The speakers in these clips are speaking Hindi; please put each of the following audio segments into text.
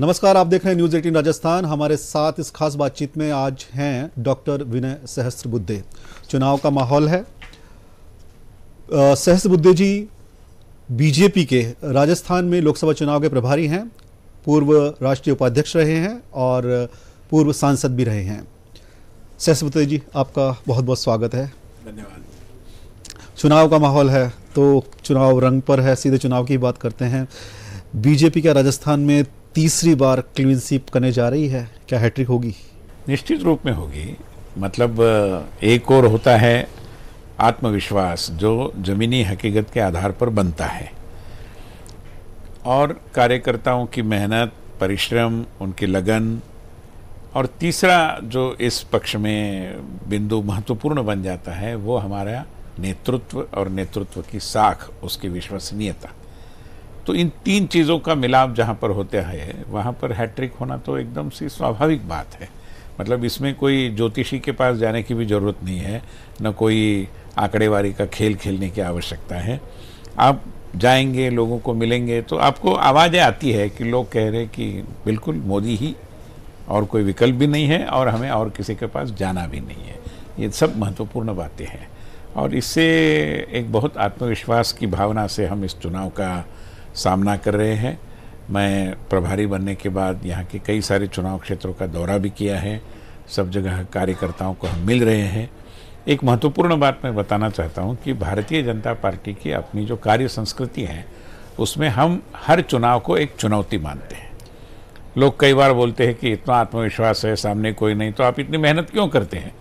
नमस्कार, आप देख रहे हैं न्यूज़ 18 राजस्थान। हमारे साथ इस खास बातचीत में आज हैं डॉक्टर विनय सहस्त्रबुद्धे। चुनाव का माहौल है। सहस्त्रबुद्धे जी बीजेपी के राजस्थान में लोकसभा चुनाव के प्रभारी हैं, पूर्व राष्ट्रीय उपाध्यक्ष रहे हैं और पूर्व सांसद भी रहे हैं। सहस्त्रबुद्धे जी, आपका बहुत बहुत स्वागत है। धन्यवाद। चुनाव का माहौल है तो चुनाव रंग पर है, सीधे चुनाव की बात करते हैं। बीजेपी क्या राजस्थान में तीसरी बार क्लीन स्वीप करने जा रही है? क्या हैट्रिक होगी? निश्चित रूप में होगी। मतलब एक और होता है आत्मविश्वास जो जमीनी हकीकत के आधार पर बनता है, और कार्यकर्ताओं की मेहनत, परिश्रम, उनकी लगन, और तीसरा जो इस पक्ष में बिंदु महत्वपूर्ण बन जाता है वो हमारा नेतृत्व और नेतृत्व की साख, उसकी विश्वसनीयता। तो इन तीन चीज़ों का मिलाप जहाँ पर होता है वहाँ पर हैट्रिक होना तो एकदम सी स्वाभाविक बात है। मतलब इसमें कोई ज्योतिषी के पास जाने की भी ज़रूरत नहीं है, न कोई आंकड़ेवारी का खेल खेलने की आवश्यकता है। आप जाएंगे, लोगों को मिलेंगे तो आपको आवाज़ें आती है कि लोग कह रहे हैं कि बिल्कुल मोदी ही, और कोई विकल्प भी नहीं है और हमें और किसी के पास जाना भी नहीं है। ये सब महत्वपूर्ण बातें हैं और इससे एक बहुत आत्मविश्वास की भावना से हम इस चुनाव का सामना कर रहे हैं। मैं प्रभारी बनने के बाद यहाँ के कई सारे चुनाव क्षेत्रों का दौरा भी किया है। सब जगह कार्यकर्ताओं को हम मिल रहे हैं। एक महत्वपूर्ण बात मैं बताना चाहता हूँ कि भारतीय जनता पार्टी की अपनी जो कार्य संस्कृति है उसमें हम हर चुनाव को एक चुनौती मानते हैं। लोग कई बार बोलते हैं कि इतना आत्मविश्वास है, सामने कोई नहीं, तो आप इतनी मेहनत क्यों करते हैं?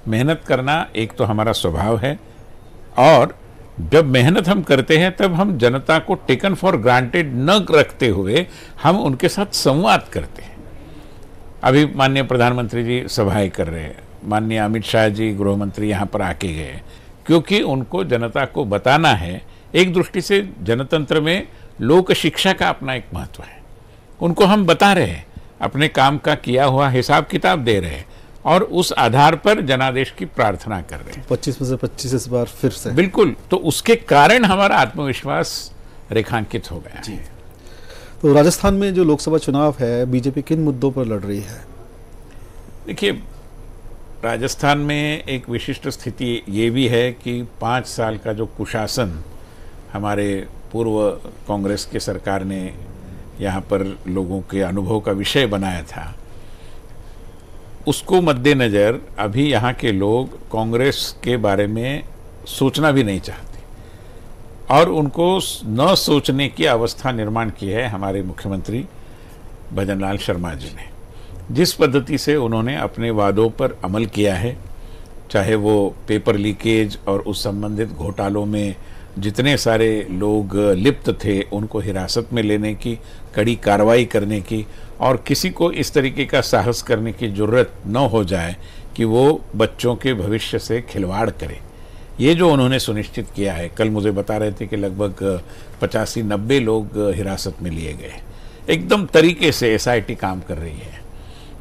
मेहनत करना एक तो हमारा स्वभाव है, और जब मेहनत हम करते हैं तब हम जनता को टेकन फॉर ग्रांटेड न रखते हुए हम उनके साथ संवाद करते हैं। अभी माननीय प्रधानमंत्री जी सभाएं कर रहे हैं, माननीय अमित शाह जी गृह मंत्री यहाँ पर आके गए, क्योंकि उनको जनता को बताना है। एक दृष्टि से जनतंत्र में लोक शिक्षा का अपना एक महत्व है। उनको हम बता रहे हैं, अपने काम का किया हुआ हिसाब किताब दे रहे हैं और उस आधार पर जनादेश की प्रार्थना कर रहे हैं। 25 में से 25 इस बार फिर से। बिल्कुल, तो उसके कारण हमारा आत्मविश्वास रेखांकित हो गया है। तो राजस्थान में जो लोकसभा चुनाव है, बीजेपी किन मुद्दों पर लड़ रही है? देखिए, राजस्थान में एक विशिष्ट स्थिति ये भी है कि 5 साल का जो कुशासन हमारे पूर्व कांग्रेस की सरकार ने यहाँ पर लोगों के अनुभव का विषय बनाया था, उसको मद्देनज़र अभी यहाँ के लोग कांग्रेस के बारे में सोचना भी नहीं चाहते, और उनको न सोचने की अवस्था निर्माण की है हमारे मुख्यमंत्री भजनलाल शर्मा जी ने। जिस पद्धति से उन्होंने अपने वादों पर अमल किया है, चाहे वो पेपर लीकेज और उस संबंधित घोटालों में जितने सारे लोग लिप्त थे उनको हिरासत में लेने की, कड़ी कार्रवाई करने की, और किसी को इस तरीके का साहस करने की ज़रूरत न हो जाए कि वो बच्चों के भविष्य से खिलवाड़ करे, ये जो उन्होंने सुनिश्चित किया है। कल मुझे बता रहे थे कि लगभग 85-90 लोग हिरासत में लिए गए। एकदम तरीके से एसआईटी काम कर रही है।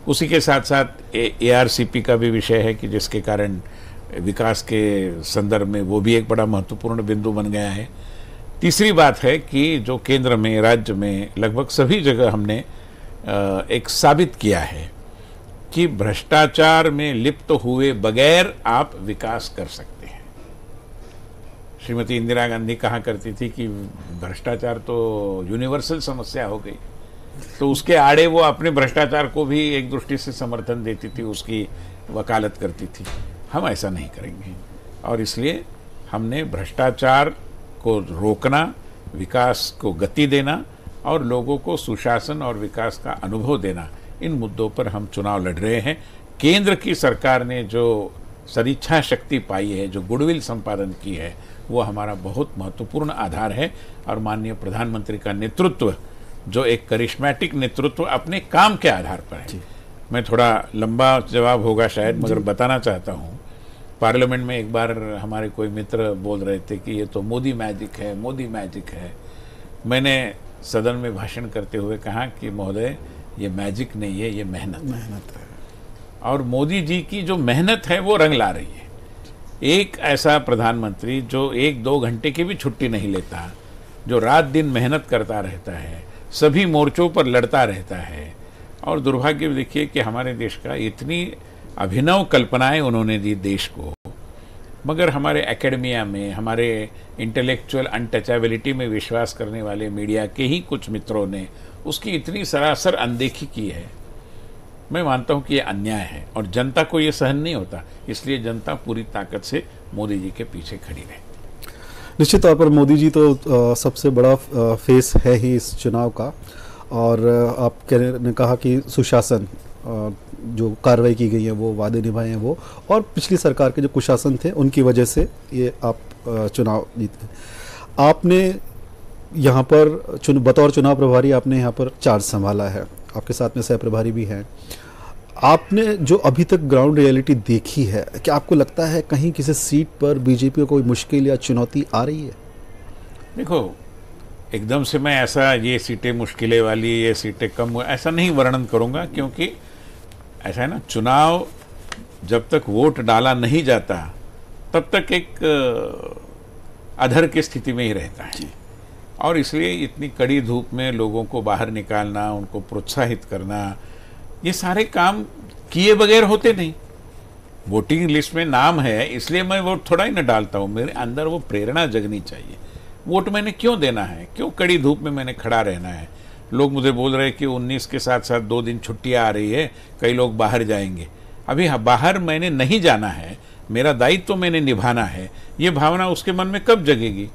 उसी के साथ साथ एआरसीपी का भी विषय है कि जिसके कारण विकास के संदर्भ में वो भी एक बड़ा महत्वपूर्ण बिंदु बन गया है। तीसरी बात है कि जो केंद्र में, राज्य में लगभग सभी जगह हमने एक साबित किया है कि भ्रष्टाचार में लिप्त हुए बगैर आप विकास कर सकते हैं। श्रीमती इंदिरा गांधी कहा करती थी कि भ्रष्टाचार तो यूनिवर्सल समस्या हो गई, तो उसके आड़े वो अपने भ्रष्टाचार को भी एक दृष्टि से समर्थन देती थी, उसकी वकालत करती थी। हम ऐसा नहीं करेंगे, और इसलिए हमने भ्रष्टाचार को रोकना, विकास को गति देना और लोगों को सुशासन और विकास का अनुभव देना, इन मुद्दों पर हम चुनाव लड़ रहे हैं। केंद्र की सरकार ने जो सदिच्छा शक्ति पाई है, जो गुडविल संपादन की है, वो हमारा बहुत महत्वपूर्ण आधार है। और माननीय प्रधानमंत्री का नेतृत्व, जो एक करिश्मेटिक नेतृत्व अपने काम के आधार पर है। मैं थोड़ा लंबा जवाब होगा शायद, मगर बताना चाहता हूँ। पार्लियामेंट में एक बार हमारे कोई मित्र बोल रहे थे कि ये तो मोदी मैजिक है, मोदी मैजिक है। मैंने सदन में भाषण करते हुए कहा कि महोदय, ये मैजिक नहीं है, ये मेहनत है। और मोदी जी की जो मेहनत है वो रंग ला रही है। एक ऐसा प्रधानमंत्री जो 1-2 घंटे की भी छुट्टी नहीं लेता, जो रात दिन मेहनत करता रहता है, सभी मोर्चों पर लड़ता रहता है। और दुर्भाग्य देखिए कि हमारे देश का इतनी अभिनव कल्पनाएं उन्होंने दी देश को, मगर हमारे एकेडमिया में, हमारे इंटेलेक्चुअल अनटचेबिलिटी में विश्वास करने वाले मीडिया के ही कुछ मित्रों ने उसकी इतनी सरासर अनदेखी की है। मैं मानता हूं कि ये अन्याय है और जनता को ये सहन नहीं होता, इसलिए जनता पूरी ताकत से मोदी जी के पीछे खड़ी रहे। निश्चित तौर पर मोदी जी तो सबसे बड़ा फेस है ही इस चुनाव का। और आपने कहा कि सुशासन, जो कार्रवाई की गई है वो वादे निभाए हैं वो, और पिछली सरकार के जो कुशासन थे उनकी वजह से ये आप चुनाव जीते। आपने यहाँ पर बतौर चुनाव प्रभारी आपने यहाँ पर चार्ज संभाला है, आपके साथ में सह प्रभारी भी हैं। आपने जो अभी तक ग्राउंड रियलिटी देखी है, क्या आपको लगता है कहीं किसी सीट पर बीजेपी को कोई मुश्किल या चुनौती आ रही है? देखो, एकदम से मैं ऐसा ये सीटें मुश्किलें वाली, ये सीटें कम, ऐसा नहीं वर्णन करूंगा, क्योंकि ऐसा है ना, चुनाव जब तक वोट डाला नहीं जाता तब तक एक अधर की स्थिति में ही रहता है। और इसलिए इतनी कड़ी धूप में लोगों को बाहर निकालना, उनको प्रोत्साहित करना, ये सारे काम किए बगैर होते नहीं। वोटिंग लिस्ट में नाम है इसलिए मैं वोट थोड़ा ही न डालता हूँ, मेरे अंदर वो प्रेरणा जगनी चाहिए। वोट मैंने क्यों देना है, क्यों कड़ी धूप में मैंने खड़ा रहना है। लोग मुझे बोल रहे हैं कि 19 के साथ साथ 2 दिन छुट्टियां आ रही है, कई लोग बाहर जाएंगे। अभी बाहर मैंने नहीं जाना है, मेरा दायित्व तो मैंने निभाना है, ये भावना उसके मन में कब जगेगी?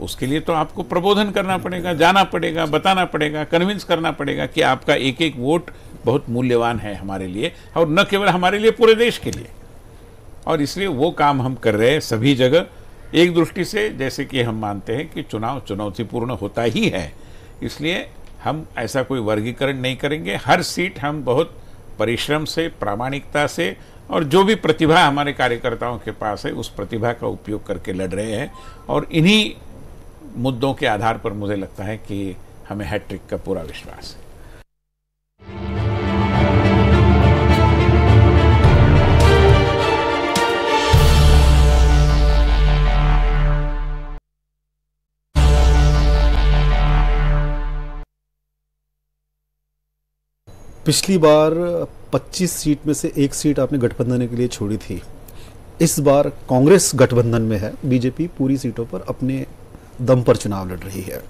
उसके लिए तो आपको प्रबोधन करना पड़ेगा, जाना पड़ेगा, बताना पड़ेगा, कन्विंस करना पड़ेगा कि आपका एक एक वोट बहुत मूल्यवान है हमारे लिए, और न केवल हमारे लिए, पूरे देश के लिए। और इसलिए वो काम हम कर रहे हैं सभी जगह। एक दृष्टि से जैसे कि हम मानते हैं कि चुनाव चुनौतीपूर्ण होता ही है, इसलिए हम ऐसा कोई वर्गीकरण नहीं करेंगे। हर सीट हम बहुत परिश्रम से, प्रामाणिकता से, और जो भी प्रतिभा हमारे कार्यकर्ताओं के पास है उस प्रतिभा का उपयोग करके लड़ रहे हैं। और इन्हीं मुद्दों के आधार पर मुझे लगता है कि हमें हैट्रिक का पूरा विश्वास है। पिछली बार 25 सीट में से 1 सीट आपने गठबंधन के लिए छोड़ी थी। इस बार कांग्रेस गठबंधन में है, बीजेपी पूरी सीटों पर अपने दम पर चुनाव लड़ रही है।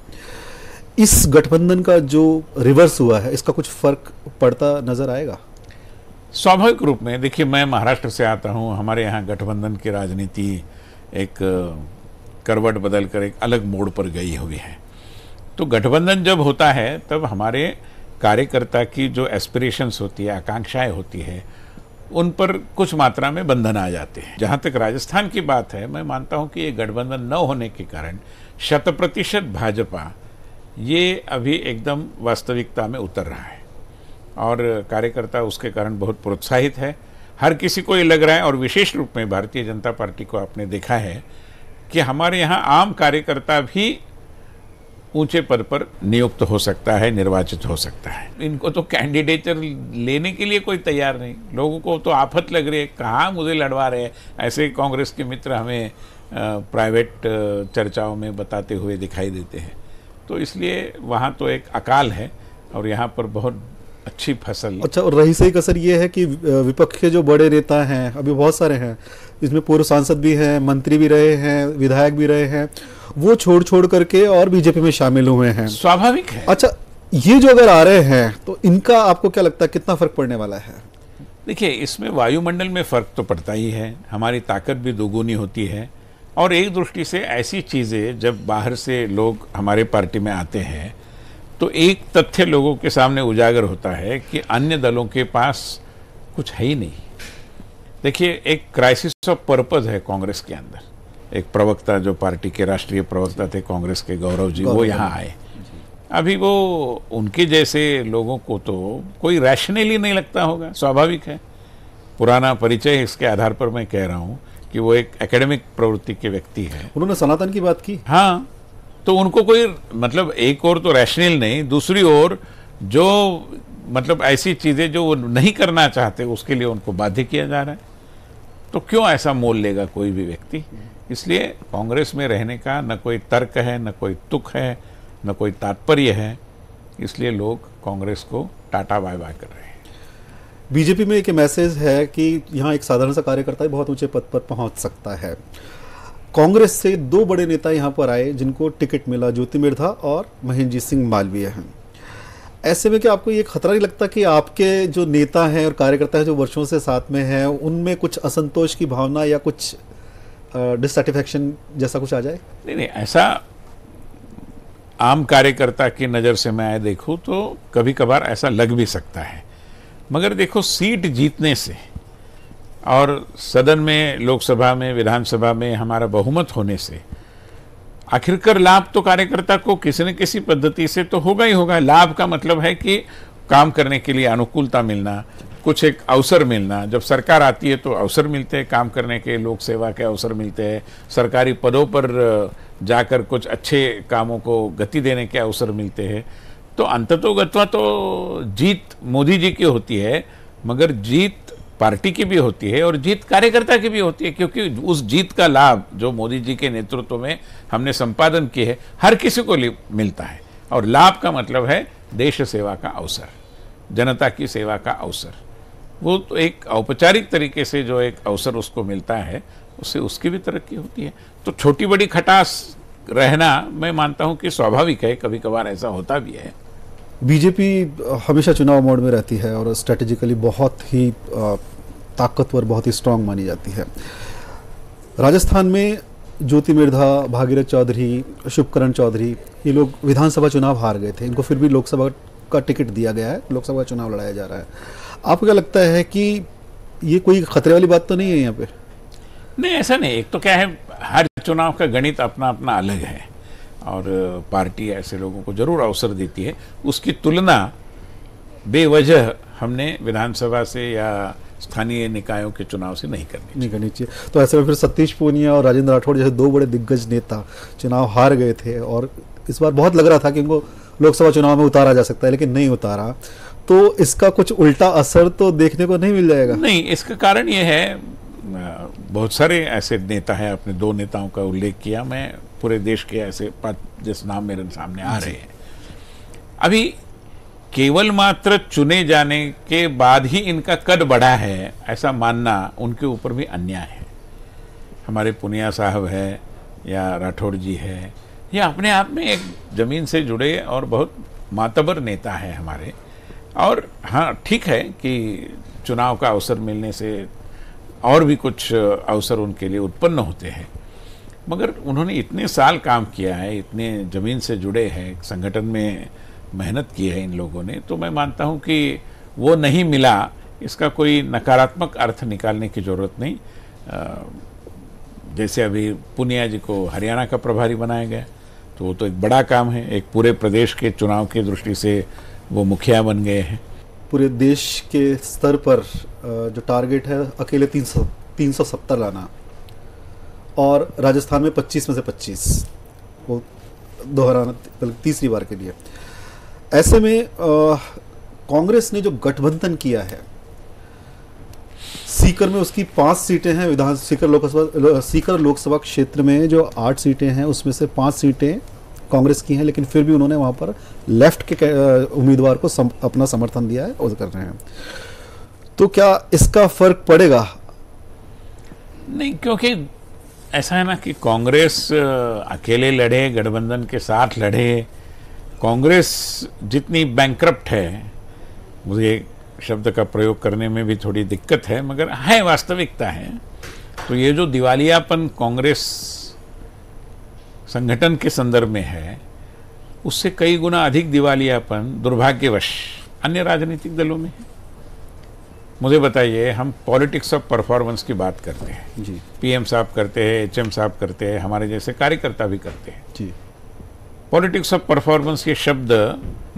इस गठबंधन का जो रिवर्स हुआ है, इसका कुछ फर्क पड़ता नजर आएगा? स्वाभाविक रूप में देखिए, मैं महाराष्ट्र से आता हूं, हमारे यहाँ गठबंधन की राजनीति एक करवट बदल कर एक अलग मोड़ पर गई हुई है। तो गठबंधन जब होता है तब हमारे कार्यकर्ता की जो एस्पिरेशंस होती है, आकांक्षाएं होती है, उन पर कुछ मात्रा में बंधन आ जाते हैं। जहाँ तक राजस्थान की बात है, मैं मानता हूँ कि ये गठबंधन न होने के कारण 100% भाजपा ये अभी एकदम वास्तविकता में उतर रहा है, और कार्यकर्ता उसके कारण बहुत प्रोत्साहित है। हर किसी को ये लग रहा है, और विशेष रूप में भारतीय जनता पार्टी को आपने देखा है कि हमारे यहाँ आम कार्यकर्ता भी ऊंचे पद पर नियुक्त हो सकता है, निर्वाचित हो सकता है। इनको तो कैंडिडेचर लेने के लिए कोई तैयार नहीं, लोगों को तो आफत लग रही है, कहाँ मुझे लड़वा रहे हैं। ऐसे कांग्रेस के मित्र हमें प्राइवेट चर्चाओं में बताते हुए दिखाई देते हैं। तो इसलिए वहाँ तो एक अकाल है, और यहाँ पर बहुत अच्छी फसल। अच्छा, और रही सही कसर ये है कि विपक्ष के जो बड़े नेता हैं, अभी बहुत सारे हैं, इसमें पूर्व सांसद भी हैं, मंत्री भी रहे हैं, विधायक भी रहे हैं, वो छोड़ करके और बीजेपी में शामिल हुए हैं। स्वाभाविक है। अच्छा, ये जो अगर आ रहे हैं तो इनका आपको क्या लगता है कितना फर्क पड़ने वाला है? देखिए, इसमें वायुमंडल में फर्क तो पड़ता ही है, हमारी ताकत भी दोगुनी होती है। और एक दृष्टि से ऐसी चीज़ें जब बाहर से लोग हमारे पार्टी में आते हैं तो एक तथ्य लोगों के सामने उजागर होता है कि अन्य दलों के पास कुछ है ही नहीं। देखिए, एक क्राइसिस ऑफ पर्पस है कांग्रेस के अंदर। एक प्रवक्ता, जो पार्टी के राष्ट्रीय प्रवक्ता थे कांग्रेस के, गौरव जी, वो यहाँ आए। अभी वो उनके जैसे लोगों को तो कोई रैशनली नहीं लगता होगा, स्वाभाविक है। पुराना परिचय, इसके आधार पर मैं कह रहा हूँ कि वो एक एकेडमिक प्रवृत्ति के व्यक्ति है। उन्होंने सनातन की बात की। हाँ, तो उनको कोई मतलब एक और तो रैशनल नहीं, दूसरी ओर जो मतलब ऐसी चीज़ें जो वो नहीं करना चाहते उसके लिए उनको बाध्य किया जा रहा है। तो क्यों ऐसा मोल लेगा कोई भी व्यक्ति? इसलिए कांग्रेस में रहने का न कोई तर्क है, न कोई तुक है, न कोई तात्पर्य है। इसलिए लोग कांग्रेस को टाटा बाय बाय कर रहे हैं। बीजेपी में एक मैसेज है कि यहाँ एक साधारण सा कार्यकर्ता भी बहुत ऊंचे पद पर पहुंच सकता है। कांग्रेस से दो बड़े नेता यहाँ पर आए जिनको टिकट मिला, ज्योति मिर्धा और महेंद्र सिंह मालवीय हैं। ऐसे में क्या आपको ये खतरा नहीं लगता कि आपके जो नेता हैं और कार्यकर्ता हैं जो वर्षों से साथ में हैं, उनमें कुछ असंतोष की भावना या कुछ डिससेटिस्फैक्शन जैसा कुछ आ जाए? नहीं, ऐसा आम कार्यकर्ता की नज़र से मैं देखूं तो कभी कभार ऐसा लग भी सकता है, मगर देखो सीट जीतने से और सदन में, लोकसभा में, विधानसभा में हमारा बहुमत होने से आखिरकार लाभ तो कार्यकर्ता को किसी न किसी पद्धति से तो होगा ही होगा। लाभ का मतलब है कि काम करने के लिए अनुकूलता मिलना, कुछ एक अवसर मिलना। जब सरकार आती है तो अवसर मिलते हैं काम करने के, लोक सेवा के अवसर मिलते हैं, सरकारी पदों पर जाकर कुछ अच्छे कामों को गति देने के अवसर मिलते हैं। तो अंततोगत्वा तो जीत मोदी जी की होती है, मगर जीत पार्टी की भी होती है और जीत कार्यकर्ता की भी होती है, क्योंकि उस जीत का लाभ जो मोदी जी के नेतृत्व में हमने संपादन किए है हर किसी को मिलता है। और लाभ का मतलब है देश सेवा का अवसर, जनता की सेवा का अवसर। वो तो एक औपचारिक तरीके से जो एक अवसर उसको मिलता है, उससे उसकी भी तरक्की होती है। तो छोटी बड़ी खटास रहना मैं मानता हूं कि स्वाभाविक है, कभी कभार ऐसा होता भी है। बीजेपी हमेशा चुनाव मोड में रहती है और स्ट्रेटेजिकली बहुत ही ताकतवर, बहुत ही स्ट्रांग मानी जाती है। राजस्थान में ज्योति मिर्धा, भागीरथ चौधरी, शुभकरण चौधरी, ये लोग विधानसभा चुनाव हार गए थे, इनको फिर भी लोकसभा का टिकट दिया गया है, लोकसभा का चुनाव लड़ाया जा रहा है। आपको क्या लगता है कि ये कोई खतरे वाली बात तो नहीं है यहाँ पे? नहीं, ऐसा नहीं। एक तो क्या है, हर चुनाव का गणित अपना अपना अलग है और पार्टी ऐसे लोगों को जरूर अवसर देती है। उसकी तुलना बेवजह हमने विधानसभा से या स्थानीय निकायों के चुनाव से नहीं करनी चाहिए। तो ऐसे में फिर सतीश पूनिया और राजेंद्र राठौड़ जैसे दो बड़े दिग्गज नेता चुनाव हार गए थे और इस बार बहुत लग रहा था कि इनको लोकसभा चुनाव में उतारा जा सकता है, लेकिन नहीं उतारा, तो इसका कुछ उल्टा असर तो देखने को नहीं मिल जाएगा? नहीं, इसका कारण ये है, बहुत सारे ऐसे नेता हैं, अपने दो नेताओं का उल्लेख किया, मैं पूरे देश के ऐसे 5-10 नाम मेरे सामने आ रहे हैं। अभी केवल मात्र चुने जाने के बाद ही इनका कद बढ़ा है, ऐसा मानना उनके ऊपर भी अन्याय है। हमारे पुनिया साहब है या राठौड़ जी है, ये अपने आप में एक जमीन से जुड़े और बहुत मातबर नेता है हमारे। और हाँ, ठीक है कि चुनाव का अवसर मिलने से और भी कुछ अवसर उनके लिए उत्पन्न होते हैं, मगर उन्होंने इतने साल काम किया है, इतने जमीन से जुड़े हैं, संगठन में मेहनत की है इन लोगों ने, तो मैं मानता हूं कि वो नहीं मिला, इसका कोई नकारात्मक अर्थ निकालने की ज़रूरत नहीं। जैसे अभी पुनिया जी को हरियाणा का प्रभारी बनाया गया, तो वो तो एक बड़ा काम है, एक पूरे प्रदेश के चुनाव की दृष्टि से वो मुखिया बन गए हैं। पूरे देश के स्तर पर जो टारगेट है अकेले 370 लाना, और राजस्थान में 25 में से 25 वो दोहराना तीसरी बार के लिए। ऐसे में कांग्रेस ने जो गठबंधन किया है, सीकर में उसकी 5 सीटें हैं, सीकर लोकसभा क्षेत्र में जो 8 सीटें हैं उसमें से 5 सीटें कांग्रेस की हैं, लेकिन फिर भी उन्होंने वहां पर लेफ्ट के उम्मीदवार को अपना समर्थन दिया है और कर रहे हैं। तो क्या इसका फर्क पड़ेगा? नहीं, क्योंकि ऐसा है ना कि कांग्रेस अकेले लड़े, गठबंधन के साथ लड़े, कांग्रेस जितनी बैंकरप्ट है, मुझे शब्द का प्रयोग करने में भी थोड़ी दिक्कत है, मगर है, वास्तविकता है। तो ये जो दिवालियापन कांग्रेस संगठन के संदर्भ में है, उससे कई गुना अधिक दिवालियापन दुर्भाग्यवश अन्य राजनीतिक दलों में है। मुझे बताइए, हम पॉलिटिक्स ऑफ परफॉर्मेंस की बात करते हैं जी, पीएम साहब करते हैं, एचएम साहब करते हैं, हमारे जैसे कार्यकर्ता भी करते हैं जी। पॉलिटिक्स ऑफ परफॉर्मेंस के शब्द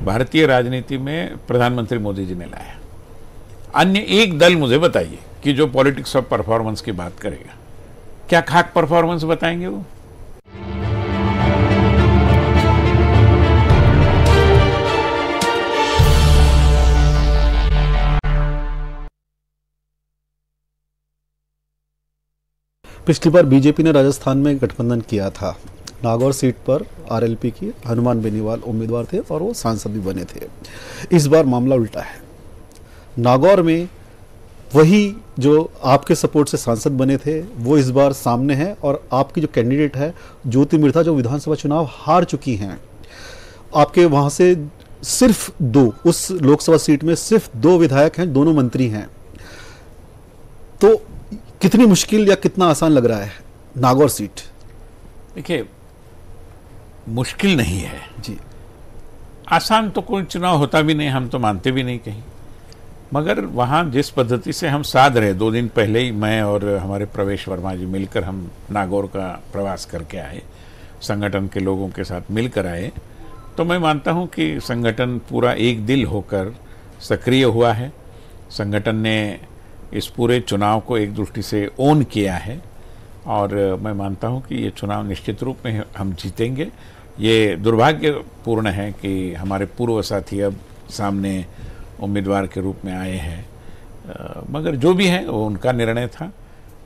भारतीय राजनीति में प्रधानमंत्री मोदी जी ने लाया। अन्य एक दल मुझे बताइए कि जो पॉलिटिक्स ऑफ परफॉर्मेंस की बात करेगा, क्या खाक परफॉर्मेंस बताएंगे वो? पिछली बार बीजेपी ने राजस्थान में गठबंधन किया था, नागौर सीट पर आरएलपी की हनुमान बेनीवाल उम्मीदवार थे और वो सांसद भी बने थे। इस बार मामला उल्टा है। नागौर में वही जो आपके सपोर्ट से सांसद बने थे वो इस बार सामने है, और आपकी जो कैंडिडेट है ज्योति मिर्धा, जो विधानसभा चुनाव हार चुकी हैं, आपके वहाँ से सिर्फ 2, उस लोकसभा सीट में सिर्फ 2 विधायक हैं, दोनों मंत्री हैं। तो कितनी मुश्किल या कितना आसान लग रहा है नागौर सीट? देखिए, मुश्किल नहीं है जी, आसान तो कोई चुनाव होता भी नहीं, हम तो मानते भी नहीं कहीं। मगर वहाँ जिस पद्धति से हम साध रहे, 2 दिन पहले ही मैं और हमारे प्रवेश वर्मा जी मिलकर हम नागौर का प्रवास करके आए, संगठन के लोगों के साथ मिलकर आए, तो मैं मानता हूँ कि संगठन पूरा एक दिल होकर सक्रिय हुआ है। संगठन ने इस पूरे चुनाव को एक दृष्टि से ओन किया है, और मैं मानता हूँ कि ये चुनाव निश्चित रूप में हम जीतेंगे। ये दुर्भाग्यपूर्ण है कि हमारे पूर्व साथी अब सामने उम्मीदवार के रूप में आए हैं, मगर जो भी है वो उनका निर्णय था।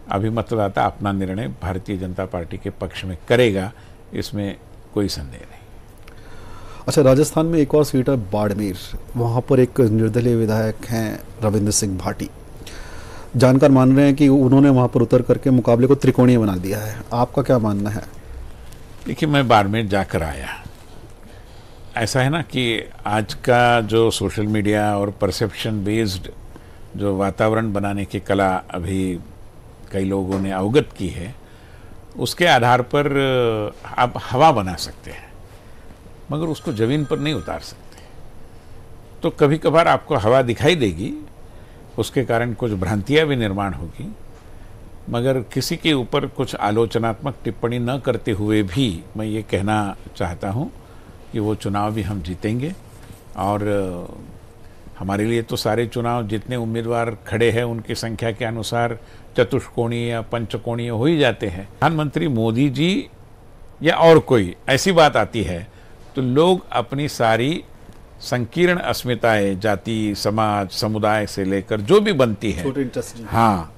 अभी मतदाता अपना निर्णय भारतीय जनता पार्टी के पक्ष में करेगा, इसमें कोई संदेह नहीं। अच्छा, राजस्थान में एक और सीट है बाड़मेर, वहाँ पर एक निर्दलीय विधायक हैं रविंद्र सिंह भाटी। जानकार मान रहे हैं कि उन्होंने वहाँ पर उतर करके मुकाबले को त्रिकोणीय बना दिया है। आपका क्या मानना है? देखिए, मैं बाड़मेर जाकर आया। ऐसा है ना कि आज का जो सोशल मीडिया और परसेप्शन बेस्ड जो वातावरण बनाने की कला अभी कई लोगों ने अवगत की है, उसके आधार पर आप हवा बना सकते हैं, मगर उसको ज़मीन पर नहीं उतार सकते। तो कभी कभार आपको हवा दिखाई देगी, उसके कारण कुछ भ्रांतियाँ भी निर्माण होगी, मगर किसी के ऊपर कुछ आलोचनात्मक टिप्पणी न करते हुए भी मैं ये कहना चाहता हूँ कि वो चुनाव भी हम जीतेंगे। और हमारे लिए तो सारे चुनाव जितने उम्मीदवार खड़े हैं उनकी संख्या के अनुसार चतुष्कोणीय या पंचकोणीय हो ही जाते हैं। प्रधानमंत्री मोदी जी या और कोई ऐसी बात आती है तो लोग अपनी सारी संकीर्ण अस्मिताएं, जाति, समाज, समुदाय से लेकर जो भी बनती है, हाँ,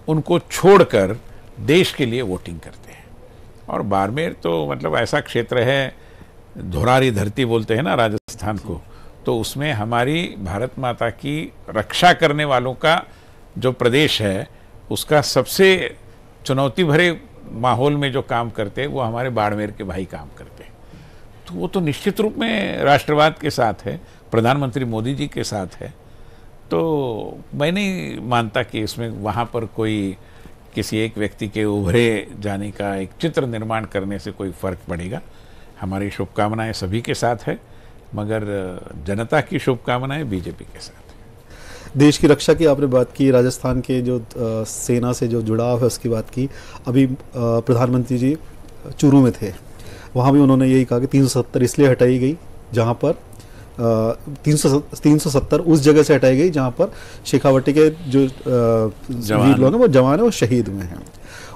उनको छोड़कर देश के लिए वोटिंग करते हैं। और बाड़मेर तो मतलब ऐसा क्षेत्र है, धोरारी धरती बोलते हैं ना राजस्थान को, तो उसमें हमारी भारत माता की रक्षा करने वालों का जो प्रदेश है, उसका सबसे चुनौती भरे माहौल में जो काम करते हैं वो हमारे बाड़मेर के भाई काम करते हैं। तो वो तो निश्चित रूप में राष्ट्रवाद के साथ है, प्रधानमंत्री मोदी जी के साथ है। तो मैं नहीं मानता कि इसमें वहाँ पर कोई किसी एक व्यक्ति के उभरे जाने का एक चित्र निर्माण करने से कोई फर्क पड़ेगा। हमारी शुभकामनाएं सभी के साथ है, मगर जनता की शुभकामनाएं बीजेपी के साथ है। देश की रक्षा की आपने बात की, राजस्थान के जो सेना से जो जुड़ाव है उसकी बात की। अभी प्रधानमंत्री जी चूरू में थे, वहाँ भी उन्होंने यही कहा कि 370 इसलिए हटाई गई जहाँ पर 370 उस जगह से हटाई गई जहाँ पर शेखावटी के जो वीर लोग हैं वो जवान है वो शहीद हुए हैं।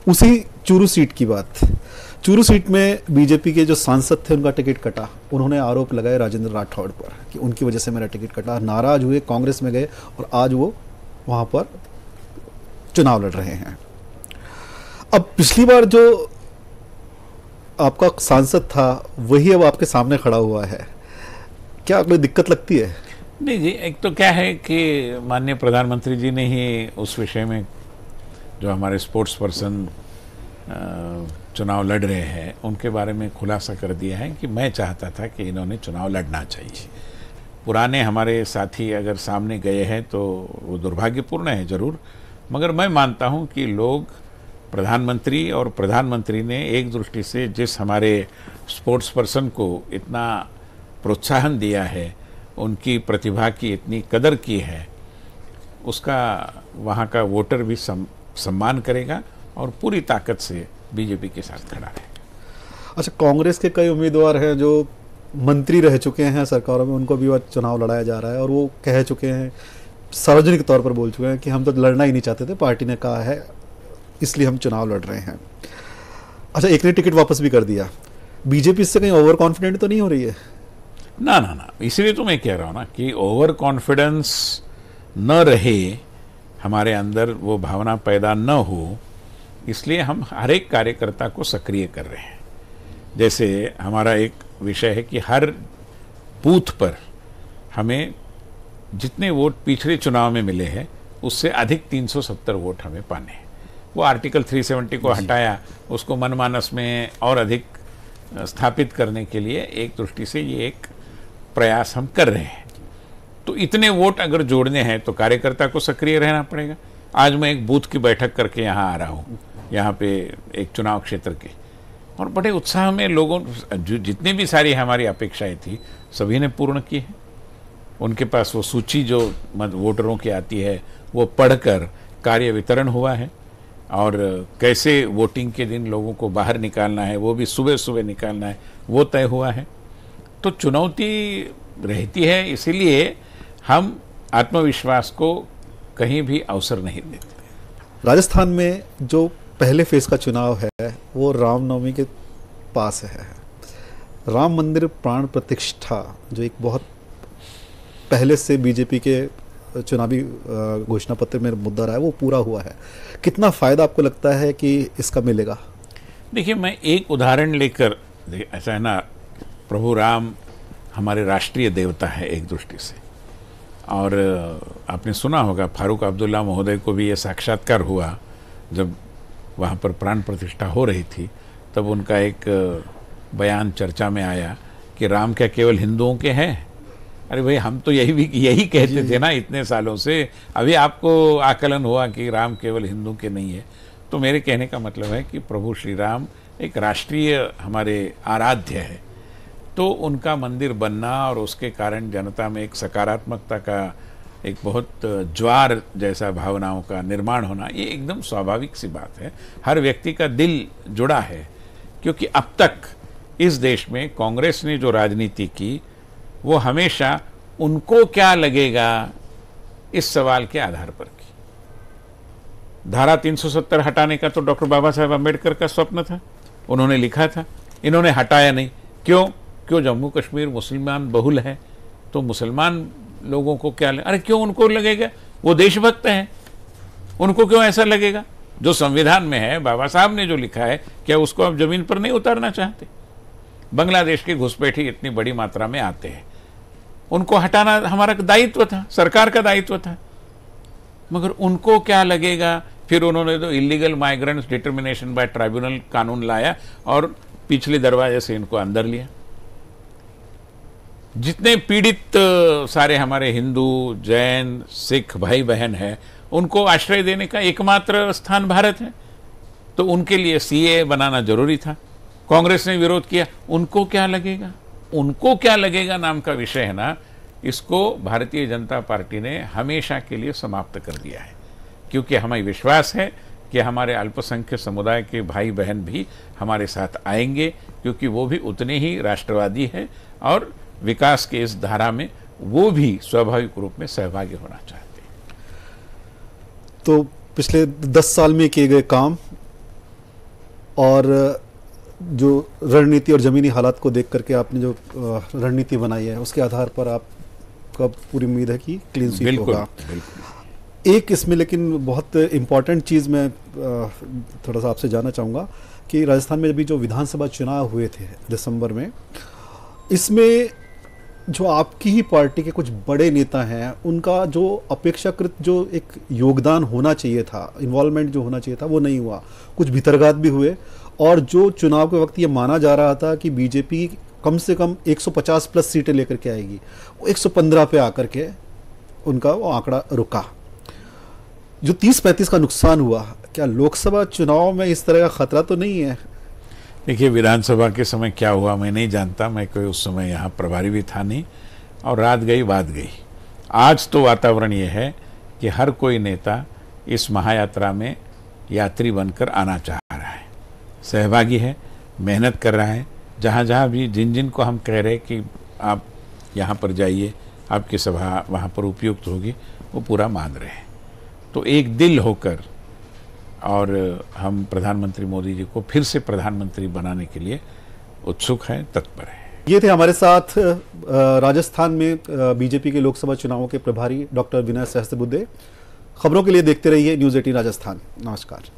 उसी चूरू सीट की बात, चूरू सीट में बीजेपी के जो सांसद थे उनका टिकट कटा। उन्होंने आरोप लगाए राजेंद्र राठौड़ पर कि उनकी वजह से मेरा टिकट कटा। नाराज हुए, कांग्रेस में गए और आज वो वहाँ पर चुनाव लड़ रहे हैं। अब पिछली बार जो आपका सांसद था वही अब आपके सामने खड़ा हुआ है, क्या कोई दिक्कत लगती है? नहीं जी, एक तो क्या है कि माननीय प्रधानमंत्री जी ने ही उस विषय में जो हमारे स्पोर्ट्स पर्सन चुनाव लड़ रहे हैं उनके बारे में खुलासा कर दिया है कि मैं चाहता था कि इन्होंने चुनाव लड़ना चाहिए। पुराने हमारे साथी अगर सामने गए हैं तो वो दुर्भाग्यपूर्ण है ज़रूर, मगर मैं मानता हूं कि लोग प्रधानमंत्री और प्रधानमंत्री ने एक दृष्टि से जिस हमारे स्पोर्ट्स पर्सन को इतना प्रोत्साहन दिया है, उनकी प्रतिभा की इतनी कदर की है, उसका वहाँ का वोटर भी सम्मान करेगा और पूरी ताकत से बीजेपी के साथ खड़ा रहेगा। अच्छा, कांग्रेस के कई उम्मीदवार हैं जो मंत्री रह चुके हैं सरकारों में, उनको भी वह चुनाव लड़ाया जा रहा है और वो कह चुके हैं, सार्वजनिक तौर पर बोल चुके हैं कि हम तो लड़ना ही नहीं चाहते थे, पार्टी ने कहा है इसलिए हम चुनाव लड़ रहे हैं। अच्छा, एक ने टिकट वापस भी कर दिया। बीजेपी इससे कहीं ओवर कॉन्फिडेंट तो नहीं हो रही है? ना ना ना, इसलिए तो मैं कह रहा हूँ ना कि ओवर कॉन्फिडेंस न रहे, हमारे अंदर वो भावना पैदा न हो, इसलिए हम हर एक कार्यकर्ता को सक्रिय कर रहे हैं। जैसे हमारा एक विषय है कि हर बूथ पर हमें जितने वोट पिछले चुनाव में मिले हैं उससे अधिक 370 वोट हमें पाने हैं। वो आर्टिकल 370 को हटाया, उसको मनमानस में और अधिक स्थापित करने के लिए एक दृष्टि से ये एक प्रयास हम कर रहे हैं। तो इतने वोट अगर जोड़ने हैं तो कार्यकर्ता को सक्रिय रहना पड़ेगा। आज मैं एक बूथ की बैठक करके यहाँ आ रहा हूँ, यहाँ पे एक चुनाव क्षेत्र के, और बड़े उत्साह में लोगों जितनी भी सारी हमारी अपेक्षाएं थी सभी ने पूर्ण की है। उनके पास वो सूची जो वोटरों की आती है वो पढ़कर कार्य वितरण हुआ है, और कैसे वोटिंग के दिन लोगों को बाहर निकालना है, वो भी सुबह सुबह निकालना है, वो तय हुआ है। तो चुनौती रहती है, इसीलिए हम आत्मविश्वास को कहीं भी अवसर नहीं देते। राजस्थान में जो पहले फेज का चुनाव है वो रामनवमी के पास है। राम मंदिर प्राण प्रतिष्ठा जो एक बहुत पहले से बीजेपी के चुनावी घोषणा पत्र में मुद्दा रहा है वो पूरा हुआ है। कितना फायदा आपको लगता है कि इसका मिलेगा? देखिए, मैं एक उदाहरण लेकर, ऐसा है ना, प्रभु राम हमारे राष्ट्रीय देवता है एक दृष्टि से, और आपने सुना होगा फारूक अब्दुल्ला महोदय को भी ये साक्षात्कार हुआ जब वहाँ पर प्राण प्रतिष्ठा हो रही थी, तब उनका एक बयान चर्चा में आया कि राम क्या केवल हिंदुओं के हैं? अरे भाई, हम तो यही कहते थे ना इतने सालों से, अभी आपको आकलन हुआ कि राम केवल हिंदू के नहीं है। तो मेरे कहने का मतलब है कि प्रभु श्री राम एक राष्ट्रीय हमारे आराध्य है, तो उनका मंदिर बनना और उसके कारण जनता में एक सकारात्मकता का एक बहुत ज्वार जैसा भावनाओं का निर्माण होना, ये एकदम स्वाभाविक सी बात है। हर व्यक्ति का दिल जुड़ा है, क्योंकि अब तक इस देश में कांग्रेस ने जो राजनीति की वो हमेशा उनको क्या लगेगा इस सवाल के आधार पर की। धारा 370 हटाने का तो डॉक्टर बाबा साहेब अम्बेडकर का स्वप्न था, उन्होंने लिखा था, इन्होंने हटाया नहीं। क्यों जम्मू कश्मीर मुसलमान बहुल है, तो मुसलमान लोगों को क्या अरे क्यों उनको लगेगा? वो देशभक्त हैं, उनको क्यों ऐसा लगेगा? जो संविधान में है, बाबा साहब ने जो लिखा है, क्या उसको आप जमीन पर नहीं उतारना चाहते? बांग्लादेश के घुसपैठी इतनी बड़ी मात्रा में आते हैं, उनको हटाना हमारा दायित्व था, सरकार का दायित्व था, मगर उनको क्या लगेगा? फिर उन्होंने तो illegal migrants determination by tribunal कानून लाया और पिछले दरवाजे से इनको अंदर लिया। जितने पीड़ित सारे हमारे हिंदू, जैन, सिख भाई बहन हैं, उनको आश्रय देने का एकमात्र स्थान भारत है, तो उनके लिए सीए बनाना जरूरी था। कांग्रेस ने विरोध किया, उनको क्या लगेगा? उनको क्या लगेगा नाम का विषय है ना, इसको भारतीय जनता पार्टी ने हमेशा के लिए समाप्त कर दिया है, क्योंकि हमें विश्वास है कि हमारे अल्पसंख्यक समुदाय के भाई बहन भी हमारे साथ आएंगे, क्योंकि वो भी उतने ही राष्ट्रवादी हैं और विकास के इस धारा में वो भी स्वाभाविक रूप में सहभागी होना चाहते हैं। तो पिछले 10 साल में किए गए काम और जो रणनीति और ज़मीनी हालात को देख करके आपने जो रणनीति बनाई है, उसके आधार पर आपका पूरी उम्मीद है कि क्लीन स्वीप होगा। एक इसमें लेकिन बहुत इम्पॉर्टेंट चीज़ मैं थोड़ा सा आपसे जानना चाहूँगा कि राजस्थान में अभी जो विधानसभा चुनाव हुए थे दिसंबर में, इसमें जो आपकी ही पार्टी के कुछ बड़े नेता हैं, उनका जो अपेक्षाकृत जो एक योगदान होना चाहिए था, इन्वॉल्वमेंट जो होना चाहिए था, वो नहीं हुआ। कुछ भीतरघात भी हुए, और जो चुनाव के वक्त ये माना जा रहा था कि बीजेपी कम से कम 150 प्लस सीटें लेकर के आएगी, वो 115 पे आकर के उनका वो आंकड़ा रुका। जो 30-35 का नुकसान हुआ, क्या लोकसभा चुनाव में इस तरह का खतरा तो नहीं है? देखिए, विधानसभा के समय क्या हुआ मैं नहीं जानता, मैं कोई उस समय यहाँ प्रभारी भी था नहीं, और रात गई बात गई। आज तो वातावरण ये है कि हर कोई नेता इस महायात्रा में यात्री बनकर आना चाह रहा है, सहभागी है, मेहनत कर रहा है। जहाँ जहाँ भी जिन को हम कह रहे कि आप यहाँ पर जाइए, आपकी सभा वहाँ पर उपयुक्त होगी, वो पूरा मान रहे हैं। तो एक दिल होकर, और हम प्रधानमंत्री मोदी जी को फिर से प्रधानमंत्री बनाने के लिए उत्सुक हैं, तत्पर हैं। ये थे हमारे साथ राजस्थान में बीजेपी के लोकसभा चुनावों के प्रभारी डॉक्टर विनय सहस्त्रबुद्धे। खबरों के लिए देखते रहिए न्यूज़ 18 राजस्थान। नमस्कार।